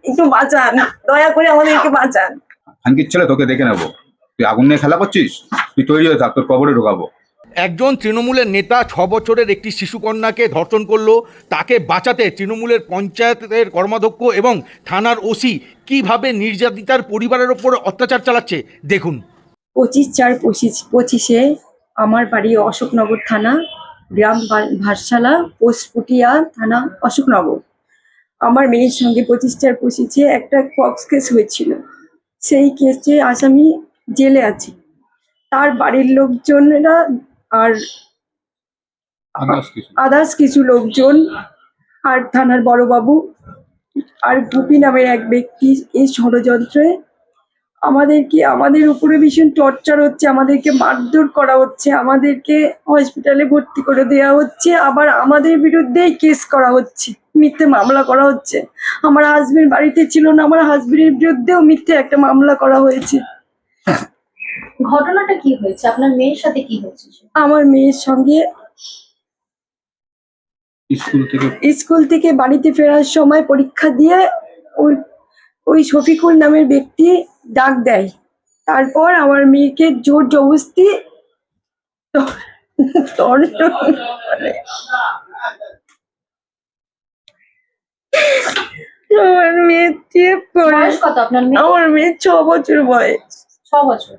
একটু বাঁচান, দয়া করে আমাদেরকে বাঁচান। খানকির ছেলে, তোকে দেখে নেবো। তুই আগুন নিয়ে খেলা করছিস, তুই তৈরি হয়ে থাক, তোর কবরে ঢোকাবো। একজন তৃণমূলের নেতা 6 বছরের একটি শিশুকন্যাকে ধর্ষণ করলো। তাকে বাঁচাতে তৃণমূলের পঞ্চায়েতের কর্মাধ্যক্ষ এবং থানার ওসি কিভাবে নির্যাতিতার পরিবারের ওপর অত্যাচার চালাচ্ছে দেখুন। 25/4/25 আমার বাড়ি অশোকনগর থানা, গ্রাম ভাটশালা, পোস্ট পুটিয়া থানা, অশোকনগর। আমার মেয়ের সঙ্গে 25/4/25 একটা পক্স কেস হয়েছিল। সেই কেসে আসামি জেলে আছে। তার বাড়ির লোকজনেরা আর আদার্স কিছু লোকজন আর থানার বড়বাবু আর গুপি নামের এক ব্যক্তি এই ষড়যন্ত্রে আমাদের উপরে ভীষণ টর্চার হচ্ছে, আমাদেরকে মারধর করা হচ্ছে, আমাদেরকে হসপিটালে ভর্তি করে দেওয়া হচ্ছে, আবার আমাদের বিরুদ্ধেই কেস করা হচ্ছে, মিথ্যে মামলা করা হচ্ছে। আমার হাজবেন্ড বাড়িতে ছিল না, আমার হাজবেন্ডের বিরুদ্ধেও মিথ্যে একটা মামলা করা হয়েছে। ঘটনাটা কি হয়েছে? আপনার মেয়ের সাথে কি হয়েছে? আমার মেয়ের সঙ্গে স্কুল থেকে বাড়িতে ফেরার সময় পরীক্ষা দিয়ে ওই শফিকুল নামের ব্যক্তি ডাক দেয়। তারপর আমার মেয়েকে জোর জবরদস্তি আমার মেয়ে বয়স কত আপনার মেয়ে? আমার মেয়ের 6 বছর বয়স। 6 বছর।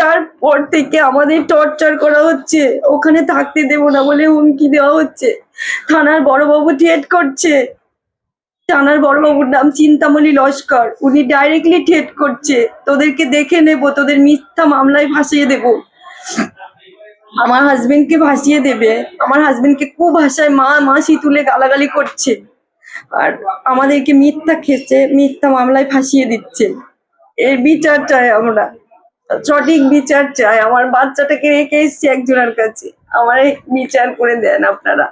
তারপর থেকে আমাদের টর্চার করা হচ্ছে, ওখানে থাকতে দেবো না বলে হুমকি দেওয়া হচ্ছে। থানার বড়বাবু থ্রেট করছে। থানার বড়বাবুর নাম চিন্তামণি লস্কর, উনি ডাইরেক্টলি থ্রেট করছে, তোদেরকে দেখে নেব, তোদের মিথ্যা মামলায় ভাসিয়ে দেব। আমার হাজবেন্ডকে ভাসিয়ে দেবে। আমার হাজবেন্ডকে খুব ভাষায় মাসি তুলে গালাগালি করছে, আর আমাদেরকে মিথ্যা মামলায় ফাঁসিয়ে দিচ্ছে। এর বিচার চাই আমরা, সঠিক বিচার চাই। আমার বাচ্চাটাকে রেখে এসছি একজনের কাছে, আমার বিচার করে দেন আপনারা।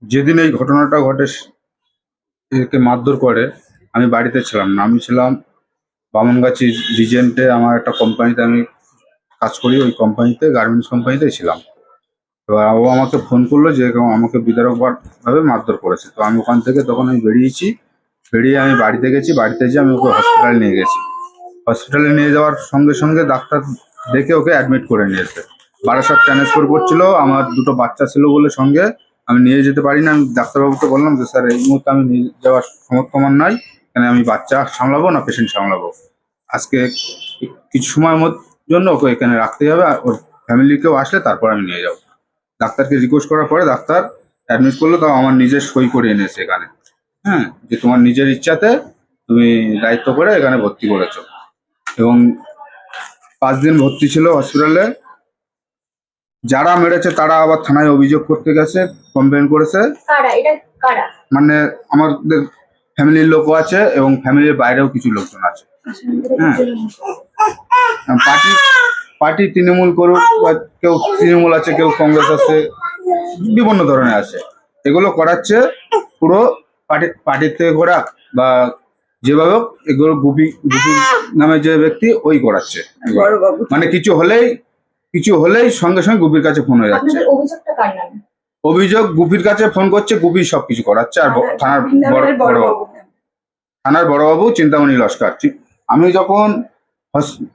যেদিন এই ঘটনাটা ঘটে, একে মারধর করে, আমি বাড়িতে ছিলাম না। আমি ছিলাম বামনগাছি রিজেন্টে, আমার একটা কোম্পানিতে আমি কাজ করি, ওই কোম্পানিতে, গার্মেন্টস কোম্পানিতে ছিলাম। এবার ও আমাকে ফোন করলো যে আমাকে বিতর্কভাবে মারধর করেছে। তো আমি ওখান থেকে তখন আমি বেরিয়ে আমি বাড়িতে গেছি। বাড়িতে যেয়ে আমি ওকে হসপিটালে নিয়ে গেছি। হসপিটালে নিয়ে যাওয়ার সঙ্গে সঙ্গে ডাক্তার দেখে ওকে অ্যাডমিট করে নিয়েছে। বারাসাত ট্রান্সফার করছিল, আমার 2টো বাচ্চা ছিল বলে সঙ্গে, আমি নিয়ে যেতে পারি না। আমি ডাক্তারবাবুকে বললাম যে স্যার, এই মুহূর্তে আমি নিয়ে যাওয়ার সমর্থ আমার নাই, কেন আমি বাচ্চা সামলাবো না পেশেন্ট সামলাবো। আজকে কিছু সময়ের জন্য ওকে এখানে রাখতে হবে, আর ওর ফ্যামিলিকেও আসলে তারপর আমি নিয়ে যাবো। ডাক্তারকে রিকোয়েস্ট করার পরে ডাক্তার অ্যাডমিট করলো, তাও আমার নিজের সই করে এনেছে এখানে, হ্যাঁ, যে তোমার নিজের ইচ্ছাতে তুমি দায়িত্ব করে এখানে ভর্তি করেছো। এবং 5 দিন ভর্তি ছিল হসপিটালে। যারা মেরেছে তারা আবার থানায় অভিযোগ করতে গেছে, কমপ্লেন করেছে। মানে আমাদের ফ্যামিলির লোকও আছে এবং ফ্যামিলির বাইরেও কিছু লোকজন আছে। হ্যাঁ, পার্টি তৃণমূল করুক, বা কেউ তৃণমূল আছে, কেউ কংগ্রেস আছে, বিভিন্ন ধরনের আছে। এগুলো করাচ্ছে পুরো পার্টির থেকে করাক বা যেভাবে হোক, এগুলো গুপি নামে যে ব্যক্তি ওই করাচ্ছে। মানে কিছু হলেই সঙ্গে সঙ্গে গুপির কাছে ফোন হয়ে যাচ্ছে। অভিযোগ গুপির কাছে ফোন করছে, গুপি সবকিছু করাচ্ছে। আর থানার বড়বাবু চিন্তামণি লস্কর। আমি যখন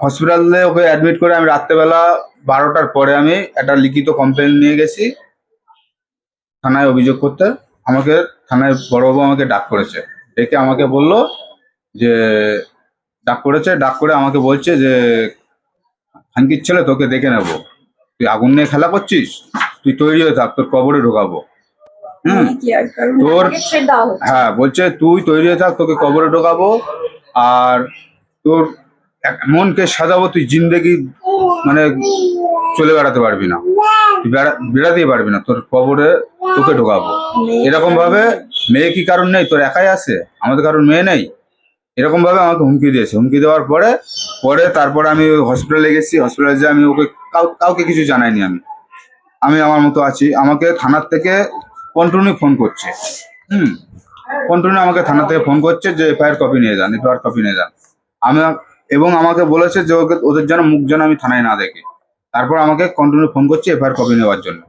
হসপিটালে ওকে অ্যাডমিট করে আমি রাত্রেবেলা 12টার পরে আমি একটা লিখিত কমপ্লেন নিয়ে গেছি থানায় অভিযোগ করতে। আমাকে থানায় বড়বাবু আমাকে ডাক করেছে, ডেকে আমাকে বললো যে ডাক করে আমাকে বলছে যে, খানকির ছেলে, তোকে দেখে নেবো। তুই আগুন নিয়ে খেলা করছিস, তুই তৈরি হয়ে থাক, তোর কবরে ঢোকাবো। হ্যাঁ, বলছে তুই তৈরি হয়ে থাক, তোকে কবরে ঢোকাবো, আর তোর এমন কেস সাজাবো তুই জিন্দেগি মানে চলে বেড়াতে পারবি না, বেড়াতেই পারবি না, তোর কবরে তোকে ঢোকাবো। এরকম ভাবে, মেয়ে কি কারণ নেই? তোর একাই আছে, আমাদের কারণ মেয়ে নেই? এরকম ভাবে আমাকে হুমকি দিয়েছে। হুমকি দেওয়ার পরে তারপরে আমি হসপিটালে গেছি। হসপিটালে যে আমি ওকে কাউকে কিছু জানাইনি, আমি আমার মতো আছি। আমাকে থানার থেকে কন্টিনিউ ফোন করছে, কন্টিনিউ আমাকে থানা থেকে ফোন করছে যে এফআইআর কপি নিয়ে যান, এফআইআর কপি নিয়ে যান। এবং আমাকে বলেছে যে ওদের যেন মুখ যেন আমি থানায় না দেখি। তারপর আমাকে কন্টিনিউ ফোন করছে এফআইআর কপি নেওয়ার জন্য,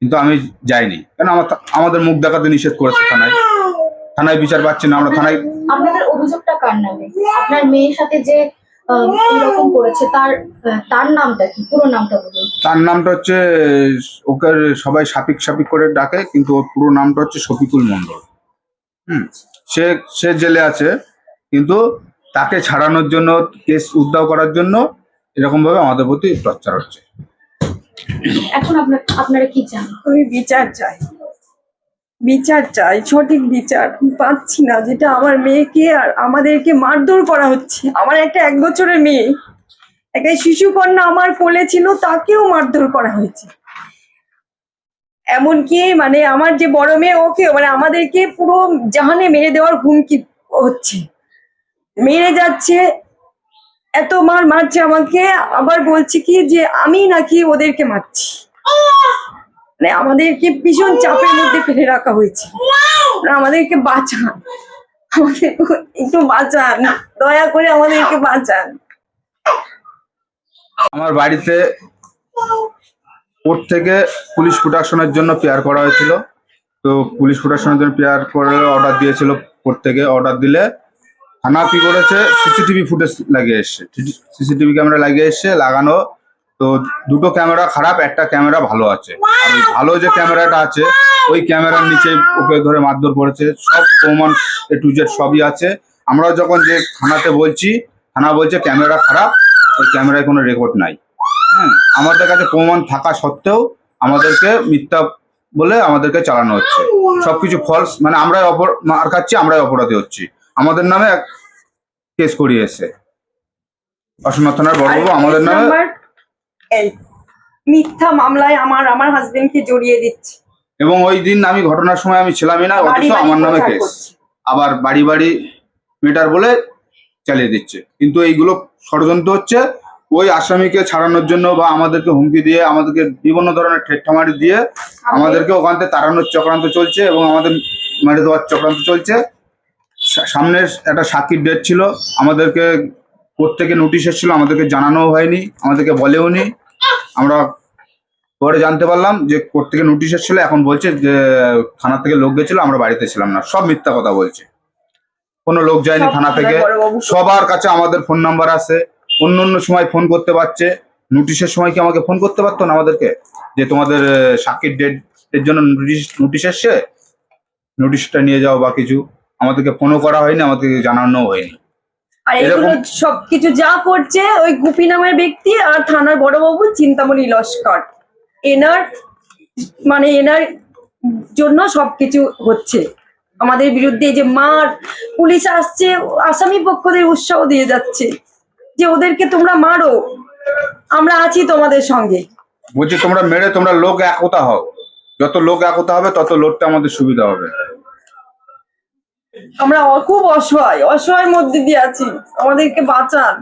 কিন্তু আমি যাইনি, কেন আমাদের মুখ দেখাতে নিষেধ করেছে থানায় বিচার পাচ্ছি না আমরা থানায়। আপনাদের অভিযোগটা কার নামে? আপনার মেয়ের সাথে যে এরকম করেছে তার নামটা কি, পুরো নামটা বলুন। তার নামটা হচ্ছে, ওকে সবাই সাপিক সাপিক করে ডাকে, কিন্তু ওর পুরো নামটা হচ্ছে শফিকুল মন্ডল। সে সে জেলে আছে, কিন্তু তাকে ছাড়ানোর জন্য, কেস উদ্ধার করার জন্য এরকম ভাবে আমাদের প্রতি টর্চার হচ্ছে। এখন আপনারা কি চান? আমি বিচার চাই, বিচার চাই, সঠিক বিচার আমি পাচ্ছি না। যেটা আমার মেয়েকে আর আমাদেরকে মারধর করা হচ্ছে। আমার একটা 1 বছরের মেয়ে, একটা শিশুকন্যা আমার কোলে ছিল, তাকেও মারধর করা হয়েছে। এমনকি মানে আমার যে বড় মেয়ে, ওকে মানে আমাদেরকে পুরো জাহানে মেরে দেওয়ার হুমকি হচ্ছে, মেরে যাচ্ছে, এত মারছে আমাকে। আবার বলছে কি যে আমি নাকি ওদেরকে মারছি, মানে আমাদেরকে ভীষণ চাপের মধ্যে ফেলে রাখা হয়েছে। আমাদেরকে বাঁচান, আমাদের একটু বাঁচান, দয়া করে আমাদেরকে বাঁচান। আমার বাড়িতে কোর্ট থেকে পুলিশ প্রোটেকশনের জন্য পেয়ার করা হয়েছিল। তো পুলিশ প্রোটেকশনের জন্য পেয়ার করে অর্ডার দিয়েছিল কোর্ট থেকে। অর্ডার দিলে থানা কি করেছে, সিসিটিভি ফুটেজ লাগিয়ে এসছে, সিসিটিভি ক্যামেরা লাগিয়ে এসছে লাগানো। তো দুটো ক্যামেরা খারাপ, একটা ক্যামেরা ভালো আছে। আর ওই ভালো যে ক্যামেরাটা আছে, ওই ক্যামেরার নিচে ওকে ধরে মারধর করেছে। সব প্রমাণ A to Z সবই আছে। আমরা যখন যে থানাতে বলছি, থানা বলছে ক্যামেরা খারাপ, ওই ক্যামেরায় কোনো রেকর্ড নাই। আমাদের কাছে প্রমাণ থাকা সত্ত্বেও আমাদেরকে মিথ্যা বলে আমাদেরকে চালানো হচ্ছে। সবকিছু ফলস, মানে আমরাই মার খাচ্ছি, আমরাই অপরাধী হচ্ছি। আমাদের নামে কেস করিয়েছে অসীমনাথ থানার বড়বাবু, আমাদের নামে এই মিথ্যা মামলায় আমার হাজবেন্ডকে জড়িয়ে দিচ্ছে। এবং ওই দিন আমি ঘটনার সময় আমি ছিলামই না, অথচ আমার নামে প্রচার কেস। করছে। আবার বাড়ি বাড়ি মেটার বলে চালিয়ে দিচ্ছে। কিন্তু এইগুলো ষড়যন্ত্র হচ্ছে ওই আসামিকে ছাড়ানোর জন্য, বা আমাদেরকে হুমকি দিয়ে, আমাদেরকে বিভিন্ন ধরনের ঠেট্টামারি দিয়ে আমাদেরকে ওখান থেকে তাড়ানোর চক্রান্ত চলছে, এবং আমাদের মেরে দেওয়ার চক্রান্ত চলছে। সামনে একটা সাক্ষীর ডেট ছিল, আমাদেরকে কোর্ট থেকে নোটিশ এসেছিল, আমাদেরকে জানানোও হয়নি, আমাদেরকে বলেও নি। আমরা পরে জানতে পারলাম যে কোর্ট থেকে নোটিশ এসেছিল, এখন বলছে যে থানা থেকে লোক গেছিল, আমরা বাড়িতে ছিলাম না। সব মিথ্যা কথা বলছে, কোনো লোক যায়নি থানা থেকে। সবার কাছে আমাদের ফোন নাম্বার আছে, অন্য অন্য সময় ফোন করতে পারছে। নোটিশের সময় কি আমাকে ফোন করতে পারতো না আমাদেরকে, যে তোমাদের সাক্ষীর ডেট এর জন্য নোটিশ এসছে, নোটিশটা নিয়ে যাও বা কিছু? আমাদেরকে ফোনও করা হয়নি, আমাদেরকে জানানোও হয়নি। আর এগুলো সবকিছু যা করছে ওই গুপি নামের ব্যক্তি আর থানার বড়বাবু চিন্তামণি লস্কর, এনার জন্য সবকিছু হচ্ছে। আমাদের বিরুদ্ধে যে মার, পুলিশ আসছে, আসামি পক্ষদের উৎসাহ দিয়ে যাচ্ছে যে ওদেরকে তোমরা মারো, আমরা আছি তোমাদের সঙ্গে। বলছি তোমরা মেরে তোমরা লোক একতা হও, যত লোক একতা হবে তত লড়তে আমাদের সুবিধা হবে। আমরা খুব অসহায় মধ্যে দিয়ে আছি, আমাদেরকে বাঁচান।